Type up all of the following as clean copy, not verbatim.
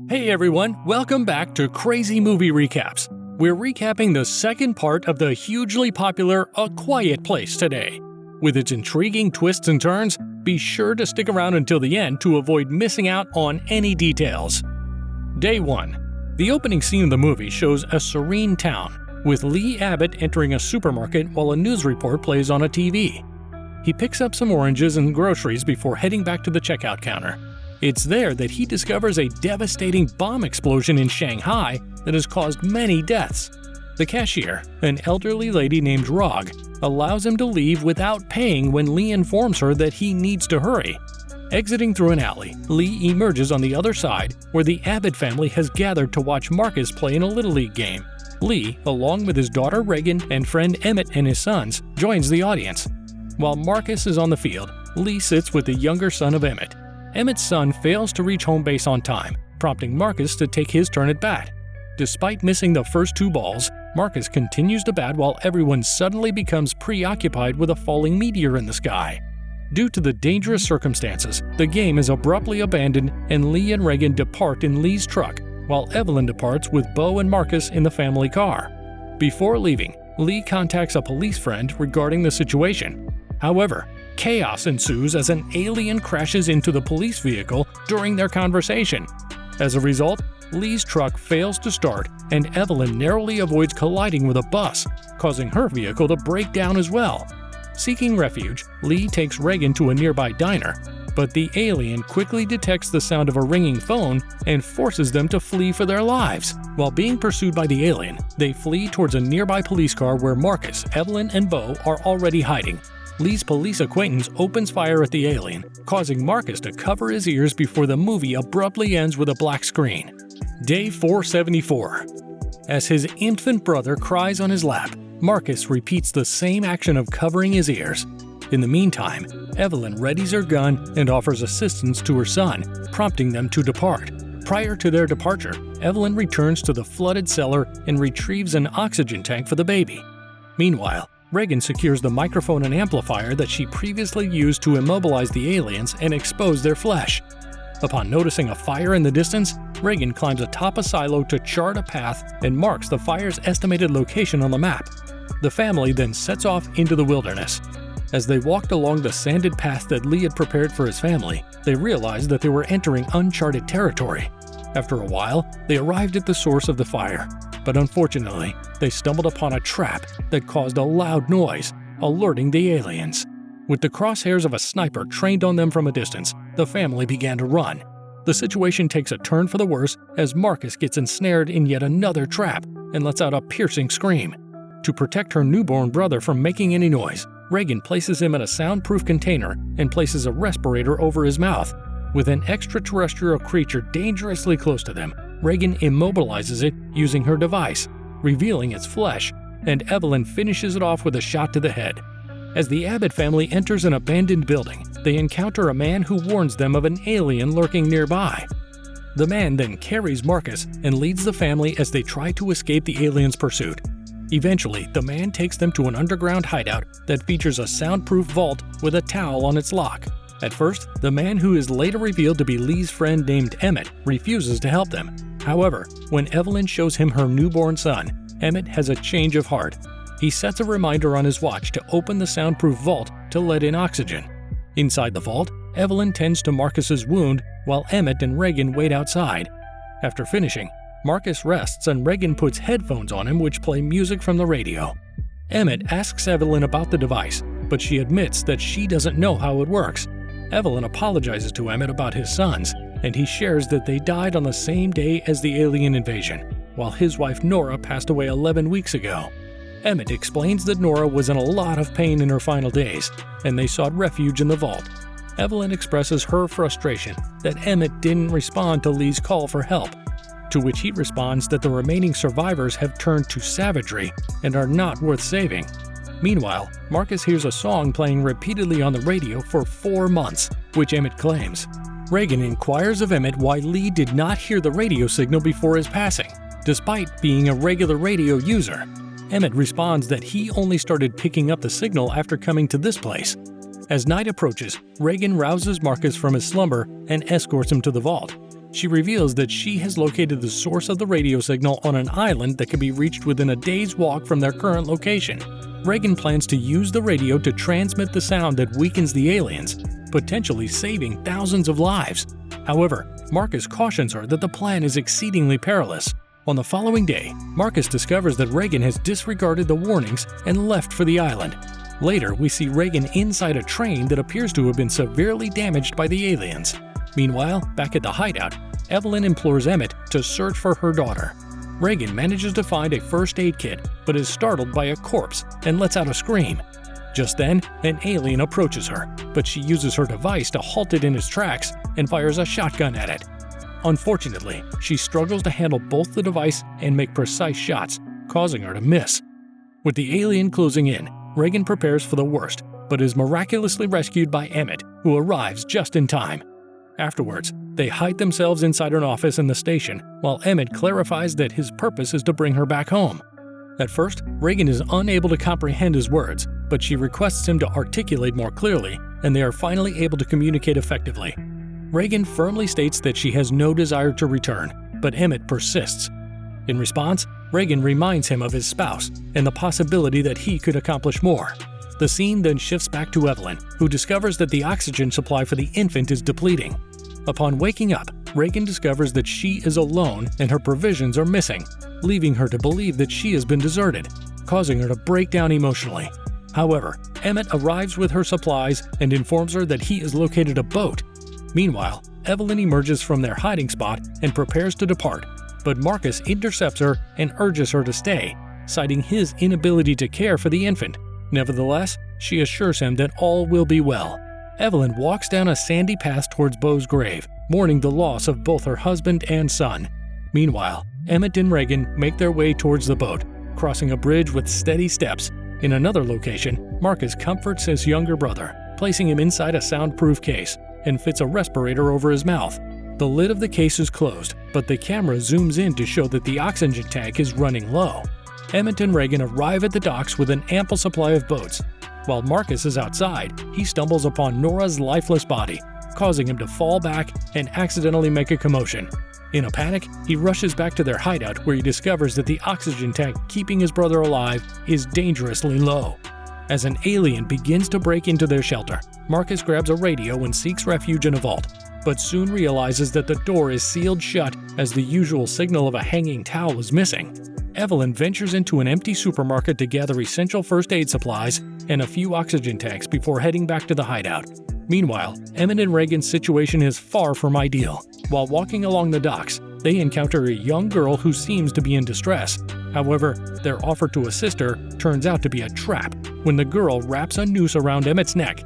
Hey everyone, welcome back to Crazy Movie Recaps. We're recapping the second part of the hugely popular A Quiet Place today. With its intriguing twists and turns, be sure to stick around until the end to avoid missing out on any details. Day 1. The opening scene of the movie shows a serene town, with Lee Abbott entering a supermarket while a news report plays on a TV. He picks up some oranges and groceries before heading back to the checkout counter. It's there that he discovers a devastating bomb explosion in Shanghai that has caused many deaths. The cashier, an elderly lady named Rog, allows him to leave without paying when Lee informs her that he needs to hurry. Exiting through an alley, Lee emerges on the other side, where the Abbott family has gathered to watch Marcus play in a Little League game. Lee, along with his daughter Reagan and friend Emmett and his sons, joins the audience. While Marcus is on the field, Lee sits with the younger son of Emmett. Emmett's son fails to reach home base on time, prompting Marcus to take his turn at bat. Despite missing the first 2 balls, Marcus continues to bat while everyone suddenly becomes preoccupied with a falling meteor in the sky. Due to the dangerous circumstances, the game is abruptly abandoned and Lee and Reagan depart in Lee's truck, while Evelyn departs with Bo and Marcus in the family car. Before leaving, Lee contacts a police friend regarding the situation. However, chaos ensues as an alien crashes into the police vehicle during their conversation. As a result, Lee's truck fails to start and Evelyn narrowly avoids colliding with a bus, causing her vehicle to break down as well. Seeking refuge, Lee takes Reagan to a nearby diner, but the alien quickly detects the sound of a ringing phone and forces them to flee for their lives. While being pursued by the alien, they flee towards a nearby police car where Marcus, Evelyn, and Bo are already hiding. Lee's police acquaintance opens fire at the alien, causing Marcus to cover his ears before the movie abruptly ends with a black screen. Day 474. As his infant brother cries on his lap, Marcus repeats the same action of covering his ears. In the meantime, Evelyn readies her gun and offers assistance to her son, prompting them to depart. Prior to their departure, Evelyn returns to the flooded cellar and retrieves an oxygen tank for the baby. Meanwhile, Reagan secures the microphone and amplifier that she previously used to immobilize the aliens and expose their flesh. Upon noticing a fire in the distance, Reagan climbs atop a silo to chart a path and marks the fire's estimated location on the map. The family then sets off into the wilderness. As they walked along the sanded path that Lee had prepared for his family, they realized that they were entering uncharted territory. After a while, they arrived at the source of the fire, but unfortunately, they stumbled upon a trap that caused a loud noise, alerting the aliens. With the crosshairs of a sniper trained on them from a distance, the family began to run. The situation takes a turn for the worse as Marcus gets ensnared in yet another trap and lets out a piercing scream. To protect her newborn brother from making any noise, Reagan places him in a soundproof container and places a respirator over his mouth. With an extraterrestrial creature dangerously close to them, Reagan immobilizes it using her device, revealing its flesh, and Evelyn finishes it off with a shot to the head. As the Abbott family enters an abandoned building, they encounter a man who warns them of an alien lurking nearby. The man then carries Marcus and leads the family as they try to escape the alien's pursuit. Eventually, the man takes them to an underground hideout that features a soundproof vault with a towel on its lock. At first, the man who is later revealed to be Lee's friend named Emmett refuses to help them. However, when Evelyn shows him her newborn son, Emmett has a change of heart. He sets a reminder on his watch to open the soundproof vault to let in oxygen. Inside the vault, Evelyn tends to Marcus's wound while Emmett and Reagan wait outside. After finishing, Marcus rests and Reagan puts headphones on him which play music from the radio. Emmett asks Evelyn about the device, but she admits that she doesn't know how it works. Evelyn apologizes to Emmett about his sons, and he shares that they died on the same day as the alien invasion, while his wife Nora passed away 11 weeks ago. Emmett explains that Nora was in a lot of pain in her final days, and they sought refuge in the vault. Evelyn expresses her frustration that Emmett didn't respond to Lee's call for help, to which he responds that the remaining survivors have turned to savagery and are not worth saving. Meanwhile, Marcus hears a song playing repeatedly on the radio for 4 months, which Emmett claims. Reagan inquires of Emmett why Lee did not hear the radio signal before his passing, despite being a regular radio user. Emmett responds that he only started picking up the signal after coming to this place. As night approaches, Reagan rouses Marcus from his slumber and escorts him to the vault. She reveals that she has located the source of the radio signal on an island that can be reached within a day's walk from their current location. Regan plans to use the radio to transmit the sound that weakens the aliens, potentially saving thousands of lives. However, Marcus cautions her that the plan is exceedingly perilous. On the following day, Marcus discovers that Regan has disregarded the warnings and left for the island. Later, we see Regan inside a train that appears to have been severely damaged by the aliens. Meanwhile, back at the hideout, Evelyn implores Emmett to search for her daughter. Regan manages to find a first aid kit, but is startled by a corpse and lets out a scream. Just then, an alien approaches her, but she uses her device to halt it in its tracks and fires a shotgun at it. Unfortunately, she struggles to handle both the device and make precise shots, causing her to miss. With the alien closing in, Regan prepares for the worst, but is miraculously rescued by Emmett, who arrives just in time. Afterwards, they hide themselves inside an office in the station, while Emmett clarifies that his purpose is to bring her back home. At first, Regan is unable to comprehend his words, but she requests him to articulate more clearly, and they are finally able to communicate effectively. Regan firmly states that she has no desire to return, but Emmett persists. In response, Regan reminds him of his spouse and the possibility that he could accomplish more. The scene then shifts back to Evelyn, who discovers that the oxygen supply for the infant is depleting. Upon waking up, Regan discovers that she is alone and her provisions are missing, leaving her to believe that she has been deserted, causing her to break down emotionally. However, Emmett arrives with her supplies and informs her that he has located a boat. Meanwhile, Evelyn emerges from their hiding spot and prepares to depart, but Marcus intercepts her and urges her to stay, citing his inability to care for the infant. Nevertheless, she assures him that all will be well. Evelyn walks down a sandy path towards Beau's grave, mourning the loss of both her husband and son. Meanwhile, Emmett and Regan make their way towards the boat, crossing a bridge with steady steps. In another location, Marcus comforts his younger brother, placing him inside a soundproof case, and fits a respirator over his mouth. The lid of the case is closed, but the camera zooms in to show that the oxygen tank is running low. Emmett and Regan arrive at the docks with an ample supply of boats. While Marcus is outside, he stumbles upon Nora's lifeless body, causing him to fall back and accidentally make a commotion. In a panic, he rushes back to their hideout where he discovers that the oxygen tank keeping his brother alive is dangerously low. As an alien begins to break into their shelter, Marcus grabs a radio and seeks refuge in a vault, but soon realizes that the door is sealed shut as the usual signal of a hanging towel is missing. Evelyn ventures into an empty supermarket to gather essential first aid supplies and a few oxygen tanks before heading back to the hideout. Meanwhile, Emmett and Regan's situation is far from ideal. While walking along the docks, they encounter a young girl who seems to be in distress. However, their offer to assist her turns out to be a trap when the girl wraps a noose around Emmett's neck.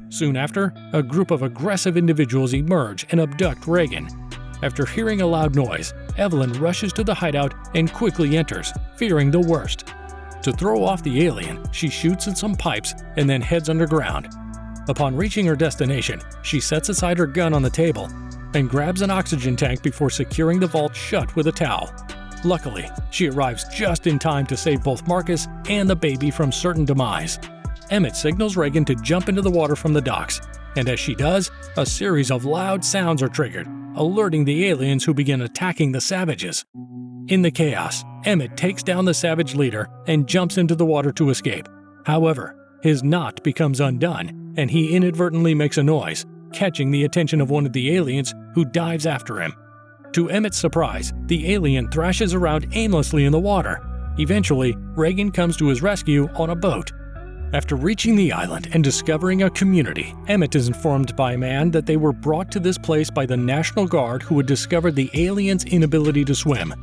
Soon after, a group of aggressive individuals emerge and abduct Regan. After hearing a loud noise, Evelyn rushes to the hideout and quickly enters, fearing the worst. To throw off the alien, she shoots at some pipes and then heads underground. Upon reaching her destination, she sets aside her gun on the table and grabs an oxygen tank before securing the vault shut with a towel. Luckily, she arrives just in time to save both Marcus and the baby from certain demise. Emmett signals Regan to jump into the water from the docks, and as she does, a series of loud sounds are triggered, alerting the aliens who begin attacking the savages. In the chaos, Emmett takes down the savage leader and jumps into the water to escape. However, his knot becomes undone, and he inadvertently makes a noise, catching the attention of one of the aliens who dives after him. To Emmett's surprise, the alien thrashes around aimlessly in the water. Eventually, Regan comes to his rescue on a boat. After reaching the island and discovering a community, Emmett is informed by a man that they were brought to this place by the National Guard who had discovered the aliens' inability to swim.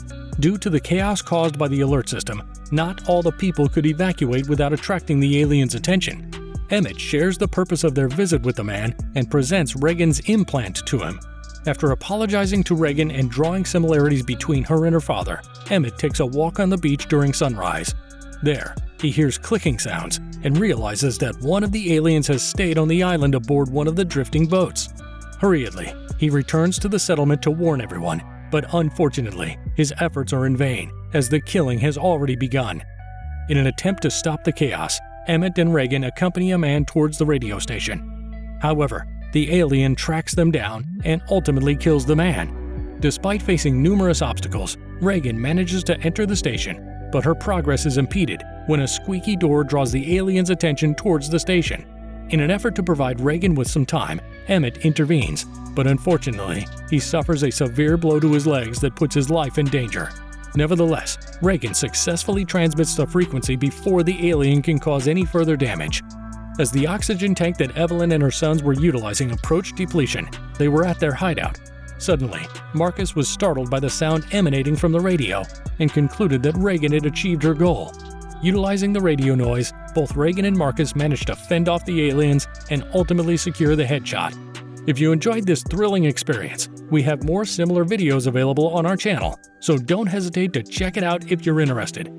Due to the chaos caused by the alert system, not all the people could evacuate without attracting the aliens' attention. Emmett shares the purpose of their visit with the man and presents Regan's implant to him. After apologizing to Regan and drawing similarities between her and her father, Emmett takes a walk on the beach during sunrise. There, he hears clicking sounds and realizes that one of the aliens has stayed on the island aboard one of the drifting boats. Hurriedly, he returns to the settlement to warn everyone, but unfortunately, his efforts are in vain, as the killing has already begun. In an attempt to stop the chaos, Emmett and Regan accompany a man towards the radio station. However, the alien tracks them down and ultimately kills the man. Despite facing numerous obstacles, Reagan manages to enter the station, but her progress is impeded when a squeaky door draws the aliens' attention towards the station. In an effort to provide Reagan with some time, Emmett intervenes, but unfortunately, he suffers a severe blow to his legs that puts his life in danger. Nevertheless, Reagan successfully transmits the frequency before the alien can cause any further damage. As the oxygen tank that Evelyn and her sons were utilizing approached depletion, they were at their hideout. Suddenly, Marcus was startled by the sound emanating from the radio and concluded that Reagan had achieved her goal. Utilizing the radio noise, both Reagan and Marcus managed to fend off the aliens and ultimately secure the headshot. If you enjoyed this thrilling experience, we have more similar videos available on our channel, so don't hesitate to check it out if you're interested.